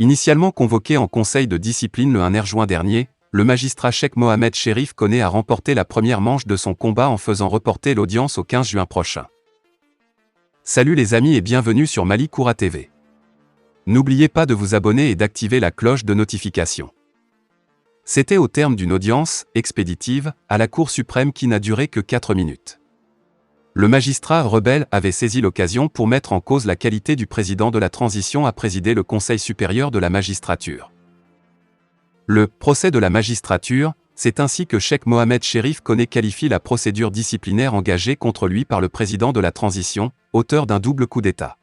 Initialement convoqué en conseil de discipline le 1 juin dernier, le magistrat Cheikh Mohamed Cherif Koné a remporté la première manche de son combat en faisant reporter l'audience au 15 juin prochain. Salut les amis et bienvenue sur Mali Koura TV. N'oubliez pas de vous abonner et d'activer la cloche de notification. C'était au terme d'une audience expéditive à la Cour suprême qui n'a duré que 4 minutes. Le magistrat rebelle avait saisi l'occasion pour mettre en cause la qualité du président de la transition à présider le Conseil supérieur de la magistrature. Le procès de la magistrature, c'est ainsi que Cheikh Mohamed Cherif Koné qualifie la procédure disciplinaire engagée contre lui par le président de la transition, auteur d'un double coup d'État.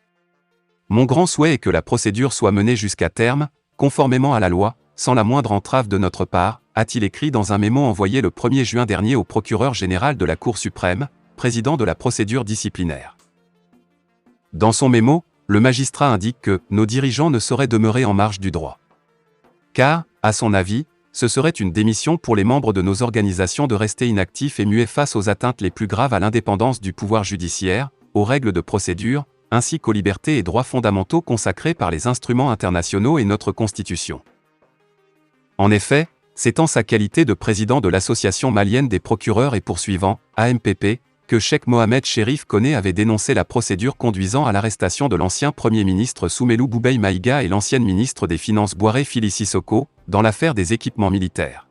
Mon grand souhait est que la procédure soit menée jusqu'à terme, conformément à la loi, sans la moindre entrave de notre part, a-t-il écrit dans un mémo envoyé le 1er juin dernier au procureur général de la Cour suprême, président de la procédure disciplinaire. Dans son mémo, le magistrat indique que « nos dirigeants ne sauraient demeurer en marge du droit ». Car, à son avis, ce serait une démission pour les membres de nos organisations de rester inactifs et muets face aux atteintes les plus graves à l'indépendance du pouvoir judiciaire, aux règles de procédure, ainsi qu'aux libertés et droits fondamentaux consacrés par les instruments internationaux et notre Constitution. En effet, c'est en sa qualité de président de l'Association malienne des procureurs et poursuivants, AMPP, que Cheikh Mohamed Cherif Koné avait dénoncé la procédure conduisant à l'arrestation de l'ancien Premier ministre Soumelou Boubèye Maïga et l'ancienne ministre des Finances Boiré Fili Sissoko, dans l'affaire des équipements militaires.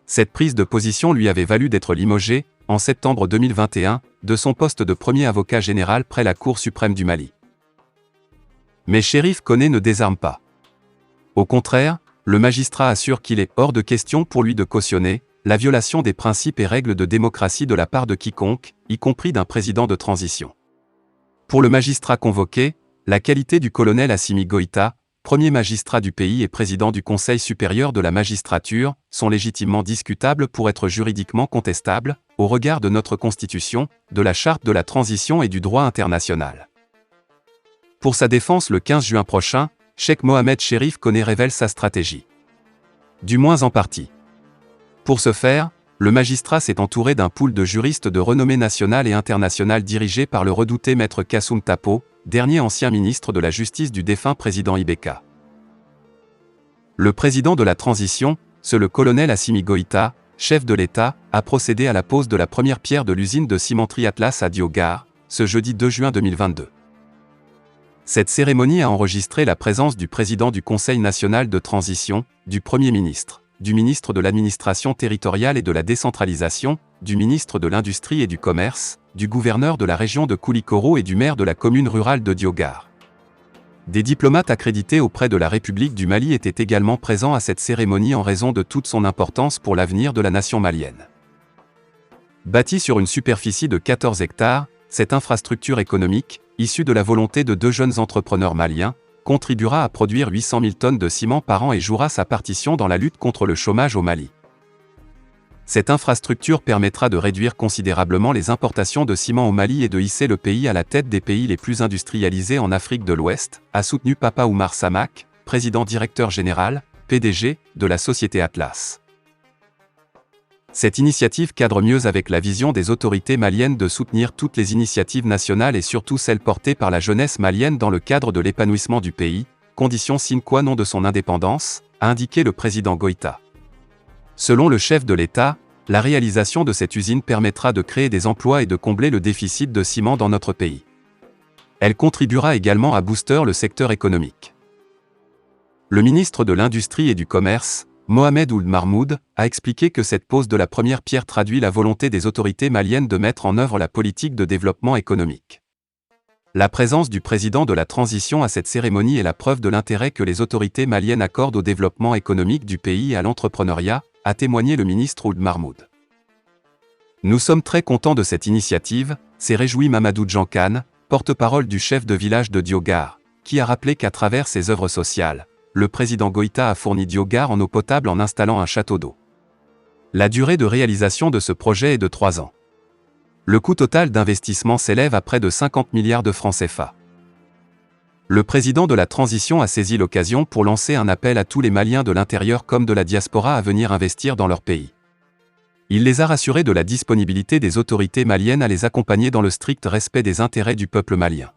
Cette prise de position lui avait valu d'être limogé, en septembre 2021, de son poste de premier avocat général près la Cour suprême du Mali. Mais Cherif Koné ne désarme pas. Au contraire, le magistrat assure qu'il est hors de question pour lui de cautionner la violation des principes et règles de démocratie de la part de quiconque, y compris d'un président de transition. Pour le magistrat convoqué, la qualité du colonel Assimi Goïta, premier magistrat du pays et président du Conseil supérieur de la magistrature, sont légitimement discutables pour être juridiquement contestables, au regard de notre Constitution, de la Charte de la transition et du droit international. Pour sa défense le 15 juin prochain, Cheikh Mohamed Cherif Koné révèle sa stratégie. Du moins en partie. Pour ce faire, le magistrat s'est entouré d'un pool de juristes de renommée nationale et internationale dirigé par le redouté maître Kassoum Tapo, dernier ancien ministre de la Justice du défunt président Ibeka. Le président de la transition, le colonel Assimi Goïta, chef de l'État, a procédé à la pose de la première pierre de l'usine de cimenterie Atlas à Diogar, ce jeudi 2 juin 2022. Cette cérémonie a enregistré la présence du président du Conseil national de transition, du Premier ministre, du ministre de l'administration territoriale et de la décentralisation, du ministre de l'Industrie et du Commerce, du gouverneur de la région de Koulikoro et du maire de la commune rurale de Diogar. Des diplomates accrédités auprès de la République du Mali étaient également présents à cette cérémonie en raison de toute son importance pour l'avenir de la nation malienne. Bâtie sur une superficie de 14 hectares, cette infrastructure économique, issue de la volonté de 2 jeunes entrepreneurs maliens, contribuera à produire 800 000 tonnes de ciment par an et jouera sa partition dans la lutte contre le chômage au Mali. Cette infrastructure permettra de réduire considérablement les importations de ciment au Mali et de hisser le pays à la tête des pays les plus industrialisés en Afrique de l'Ouest, a soutenu Papa Oumar Samak, président directeur général, PDG, de la société Atlas. Cette initiative cadre mieux avec la vision des autorités maliennes de soutenir toutes les initiatives nationales et surtout celles portées par la jeunesse malienne dans le cadre de l'épanouissement du pays, condition sine qua non de son indépendance, a indiqué le président Goïta. Selon le chef de l'État, la réalisation de cette usine permettra de créer des emplois et de combler le déficit de ciment dans notre pays. Elle contribuera également à booster le secteur économique. Le ministre de l'Industrie et du Commerce, Mohamed Ould Mahmoud, a expliqué que cette pose de la première pierre traduit la volonté des autorités maliennes de mettre en œuvre la politique de développement économique. La présence du président de la transition à cette cérémonie est la preuve de l'intérêt que les autorités maliennes accordent au développement économique du pays et à l'entrepreneuriat, a témoigné le ministre Ould Mahmoud. Nous sommes très contents de cette initiative, s'est réjoui Mamadou Djankane, porte-parole du chef de village de Diogar, qui a rappelé qu'à travers ses œuvres sociales, le président Goïta a fourni Diogar en eau potable en installant un château d'eau. La durée de réalisation de ce projet est de 3 ans. Le coût total d'investissement s'élève à près de 50 milliards de francs CFA. Le président de la transition a saisi l'occasion pour lancer un appel à tous les Maliens de l'intérieur comme de la diaspora à venir investir dans leur pays. Il les a rassurés de la disponibilité des autorités maliennes à les accompagner dans le strict respect des intérêts du peuple malien.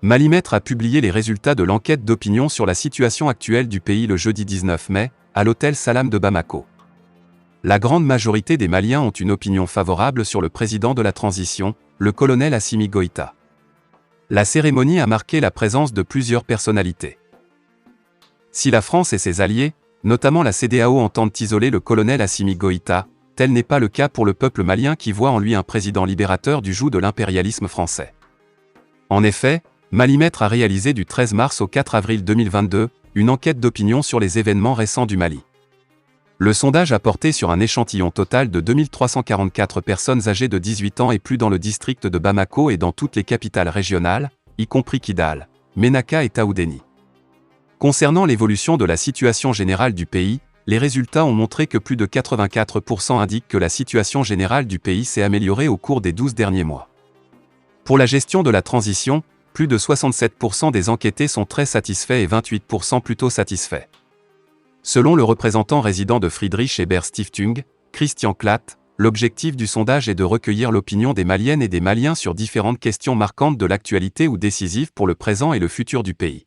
Malimètre a publié les résultats de l'enquête d'opinion sur la situation actuelle du pays le jeudi 19 mai, à l'hôtel Salam de Bamako. La grande majorité des Maliens ont une opinion favorable sur le président de la transition, le colonel Assimi Goïta. La cérémonie a marqué la présence de plusieurs personnalités. Si la France et ses alliés, notamment la CEDEAO, entendent isoler le colonel Assimi Goïta, tel n'est pas le cas pour le peuple malien qui voit en lui un président libérateur du joug de l'impérialisme français. En effet, Malimètre a réalisé du 13 mars au 4 avril 2022 une enquête d'opinion sur les événements récents du Mali. Le sondage a porté sur un échantillon total de 2344 personnes âgées de 18 ans et plus dans le district de Bamako et dans toutes les capitales régionales, y compris Kidal, Ménaka et Taoudéni. Concernant l'évolution de la situation générale du pays, les résultats ont montré que plus de 84% indiquent que la situation générale du pays s'est améliorée au cours des 12 derniers mois. Pour la gestion de la transition, plus de 67% des enquêtés sont très satisfaits et 28% plutôt satisfaits. Selon le représentant résident de Friedrich Ebert Stiftung, Christian Klatt, l'objectif du sondage est de recueillir l'opinion des Maliennes et des Maliens sur différentes questions marquantes de l'actualité ou décisives pour le présent et le futur du pays.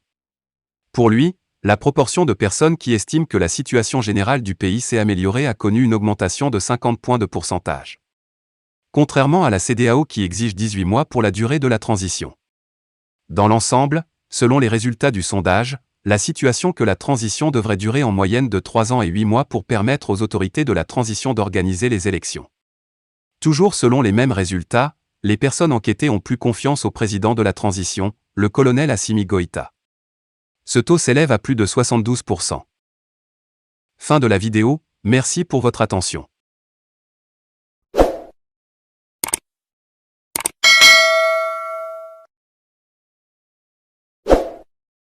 Pour lui, la proportion de personnes qui estiment que la situation générale du pays s'est améliorée a connu une augmentation de 50 points de pourcentage. Contrairement à la CEDEAO qui exige 18 mois pour la durée de la transition. Dans l'ensemble, selon les résultats du sondage, la situation que la transition devrait durer en moyenne de 3 ans et 8 mois pour permettre aux autorités de la transition d'organiser les élections. Toujours selon les mêmes résultats, les personnes enquêtées ont plus confiance au président de la transition, le colonel Assimi Goïta. Ce taux s'élève à plus de 72%. Fin de la vidéo, merci pour votre attention.